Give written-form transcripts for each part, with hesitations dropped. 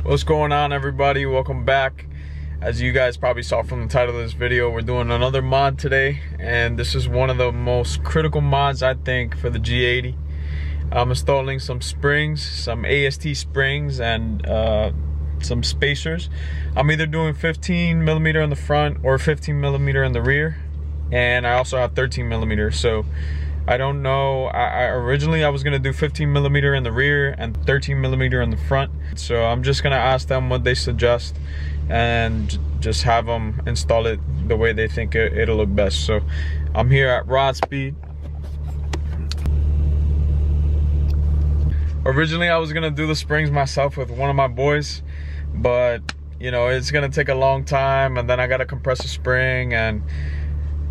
What's going on, everybody? Welcome back. As you guys probably saw from the title of this video, we're doing another mod today, and this is one of the most critical mods, I think, for the G80. I'm installing some springs, some AST springs, and some spacers. I'm either doing 15mm in the front or 15mm in the rear, and I also have 13mm. So I don't know. Originally I was gonna do 15mm in the rear and 13mm in the front. So I'm just gonna ask them what they suggest and just have them install it the way they think it'll look best. So I'm here at Rodspeed. Originally I was gonna do the springs myself with one of my boys, but you know, it's gonna take a long time, and then I gotta compress a spring, and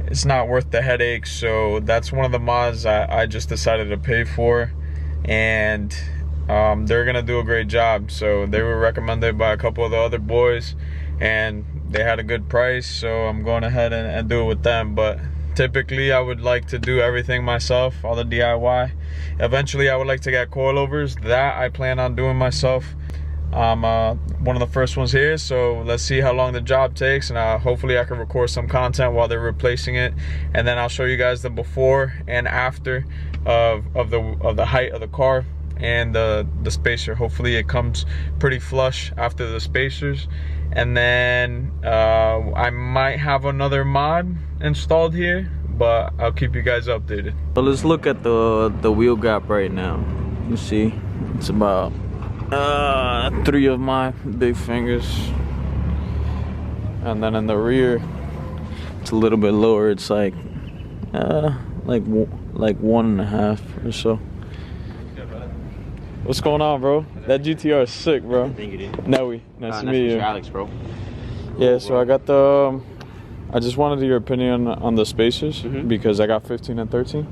it's not worth the headache. So that's one of the mods I just decided to pay for, and they're gonna do a great job. So they were recommended by a couple of the other boys, and they had a good price, so I'm going ahead and do it with them. But typically I would like to do everything myself, all the DIY. Eventually I would like to get coilovers. That I plan on doing myself. I'm one of the first ones here, so let's see how long the job takes, and hopefully I can record some content while they're replacing it, and then I'll show you guys the before and after of the height of the car and the spacer. Hopefully it comes pretty flush after the spacers, and then I might have another mod installed here, but I'll keep you guys updated. So let's look at the wheel gap right now. You see it's about 3 of my big fingers, and then in the rear it's a little bit lower. It's like 1.5 or so. What's going on, bro? That GTR is sick, bro. Thank you, dude. Nice to meet you. Alex, bro. Yeah, so I got I just wanted your opinion on the spacers, because I got 15 and 13.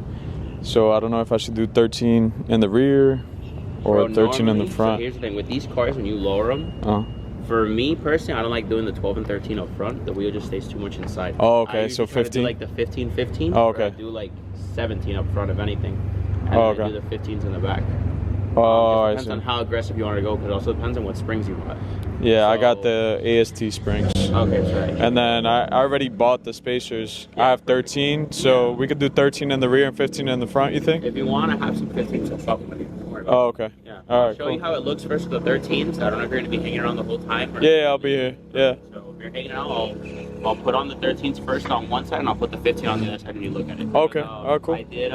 So I don't know if I should do 13 in the rear or 13 in the front. So here's the thing with these cars: when you lower them, for me personally, I don't like doing the 12 and 13 up front. The wheel just stays too much inside. Oh, okay. So 15. Like the 15. Oh, okay. I do like 17 up front, if anything, and I do the 15s in the back. Oh, depends on how aggressive you want to go, because it also depends on what springs you want. Yeah, so I got the AST springs. Okay, sorry. And then I already bought the spacers. Yeah. I have 13, so we could do 13 in the rear and 15 in the front, you think? If you want to have some 15s, so fuck with it. Oh, okay. Yeah. All right, show you how it looks first with the 13s. I don't know if you're going to be hanging around the whole time. Yeah, I'll be here. Yeah. So if you're hanging out, I'll put on the 13s first on one side, and I'll put the 15 on the other side, and you look at it. Okay. But, cool. I did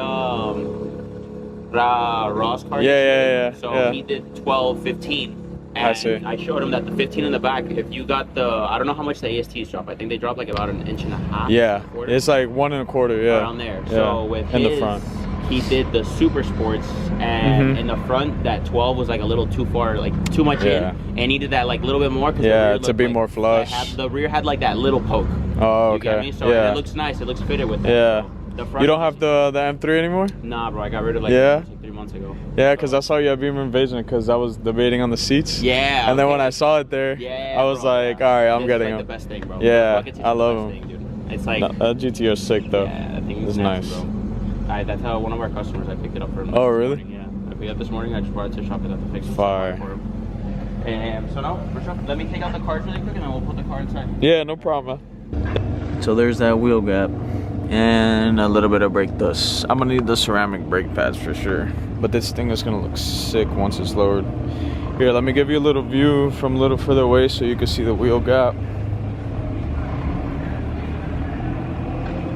Ross car. Yeah. So he did 12, 15. And I see. I showed him that the 15 in the back, if you got I don't know how much the ASTs drop. I think they drop like about 1.5 inches. Yeah, it's like 1 1/4. Yeah. Around there. Yeah. So with in his, the front, he did the super sports, and in the front that 12 was like a little too far, like too much in, and he did that like a little bit more. Yeah, to be like, more flush. The rear had like that little poke. Oh, you get me? So it looks nice. It looks fitted with that. Yeah. So the front, you don't have the M3 anymore? Nah, bro. I got rid of like 3 months ago. Yeah, because I saw you at Beamer Invasion, because I was debating on the seats. Yeah. And then when I saw it there, I was like, all right, I'm getting like them. the best thing, bro. Yeah, I love them. It's like that GTR is sick though. Yeah, that thing is nice. nice. Bro. That's how one of our customers, I picked it up for him. Oh, really? Morning, yeah. I picked it up this morning. I just brought it to shop. I got the fix Fire. for him. And so now, for sure, let me take out the cards really quick, and then we'll put the car inside. Yeah, no problem. So there's that wheel gap and a little bit of brake dust. I'm gonna need the ceramic brake pads for sure, but this thing is gonna look sick once it's lowered. Here, let me give you a little view from a little further away so you can see the wheel gap.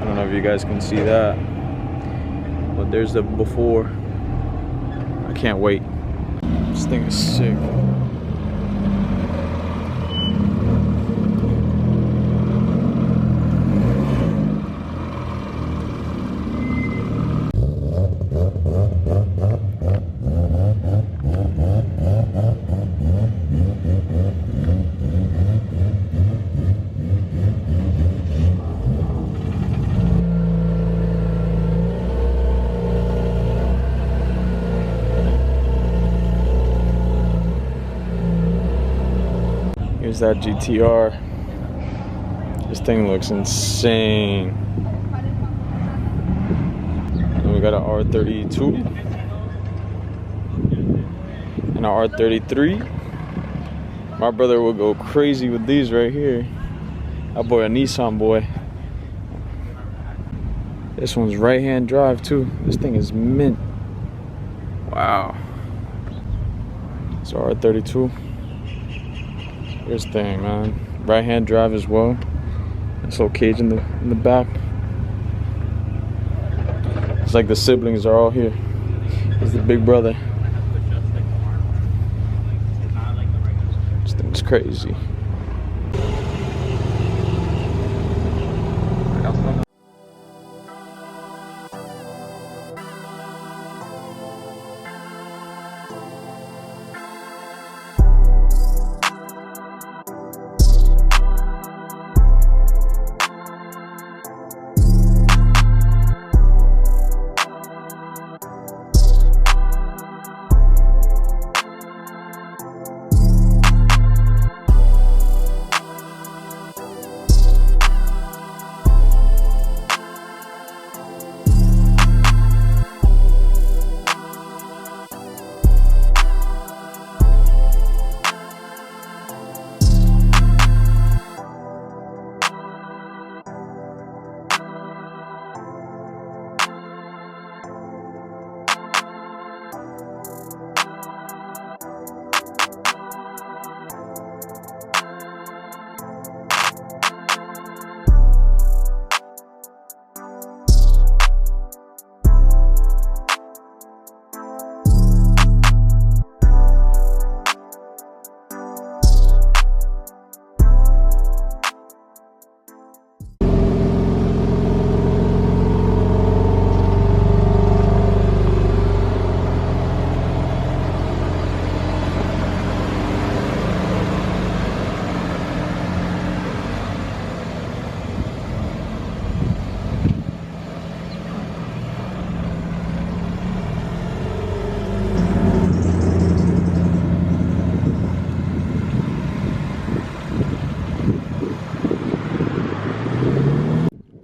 I don't know if you guys can see that, but there's the before. I can't wait. This thing is sick. Here's that GTR. This thing looks insane. And we got an R32 and an R33. My brother will go crazy with these right here. That boy a Nissan boy. This one's right-hand drive too. This thing is mint. Wow. It's R32. Here's the thing, man. Right-hand drive as well. This little cage in the back. It's like the siblings are all here. He's the big brother. This thing's crazy.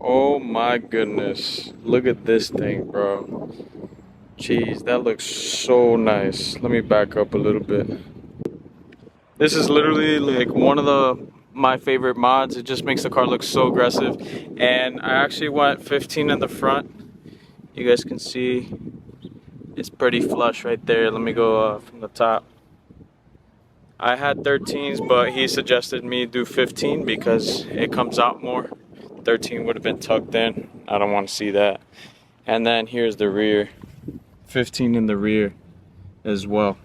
Oh my goodness. Look at this thing, bro. Jeez, that looks so nice. Let me back up a little bit. This is literally like one of my favorite mods. It just makes the car look so aggressive. And I actually went 15 in the front. You guys can see it's pretty flush right there. Let me go from the top. I had 13s, but he suggested me do 15 because it comes out more. 13 would have been tucked in. I don't want to see that. And then here's the rear. 15 in the rear as well.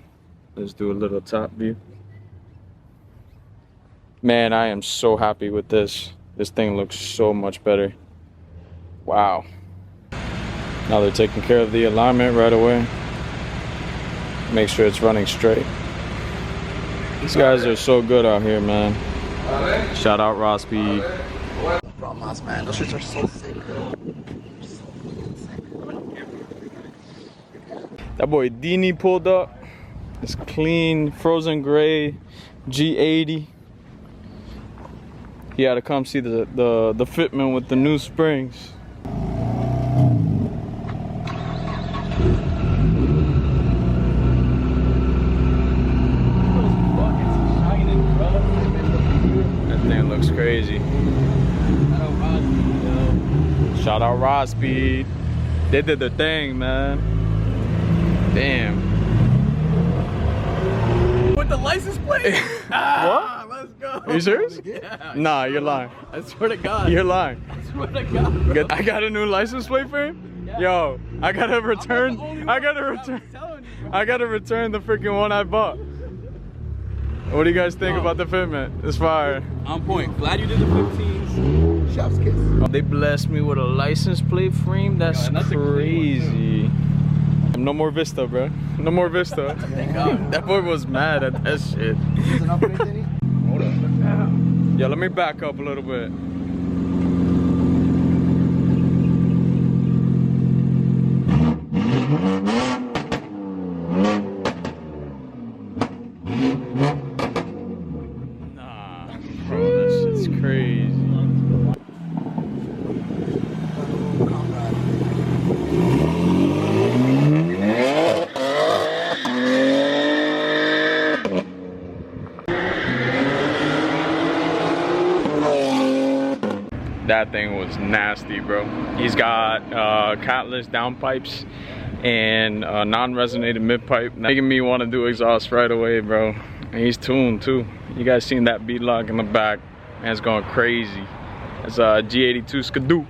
Let's do a little top view. Man, I am so happy with this. This thing looks so much better. Wow. Now they're taking care of the alignment right away. Make sure it's running straight. These guys are so good out here, man. Shout out Rodspeed. Man, those shits are so sick. That boy Dini pulled up. It's clean, frozen gray G80. He had to come see the fitment with the new springs. That thing looks crazy. Shout out Rodspeed. They did their thing, man. Damn. With the license plate? What? Let's go. Are you serious? Yeah. Nah, you're lying. I swear to God. You're lying. I swear to God. Bro. I got a new license plate for him? Yeah. Yo, I gotta return. I gotta return the freaking one I bought. What do you guys think about the fitment? It's fire. On point. Glad you did the 15s. Chef's kiss. They blessed me with a license plate frame. That's crazy. No more Vista, bro. No more Vista. Thank God. That boy was mad at that shit. Is it an upgrade, Danny? Hold on. Yeah, let me back up a little bit. Nah, bro, that shit's crazy. that thing was nasty, bro. He's got catless downpipes and non-resonated mid-pipe, making me want to do exhaust right away, bro. And he's tuned too. You guys seen that bead lock in the back? Man, it's going crazy. It's a G82 Skidoo.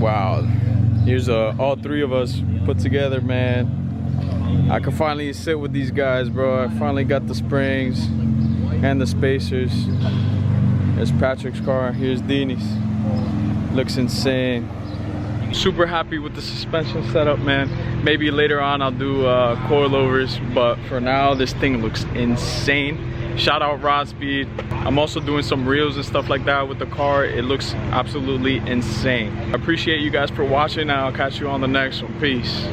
Wow, here's all three of us put together, man. I can finally sit with these guys, bro. I finally got the springs and the spacers. There's Patrick's car. Here's Dini's. Looks insane. Super happy with the suspension setup, man. Maybe later on I'll do coilovers, but for now this thing looks insane. Shout out Rodspeed. I'm also doing some reels and stuff like that with the car. It looks absolutely insane. I appreciate you guys for watching, and I'll catch you on the next one. Peace.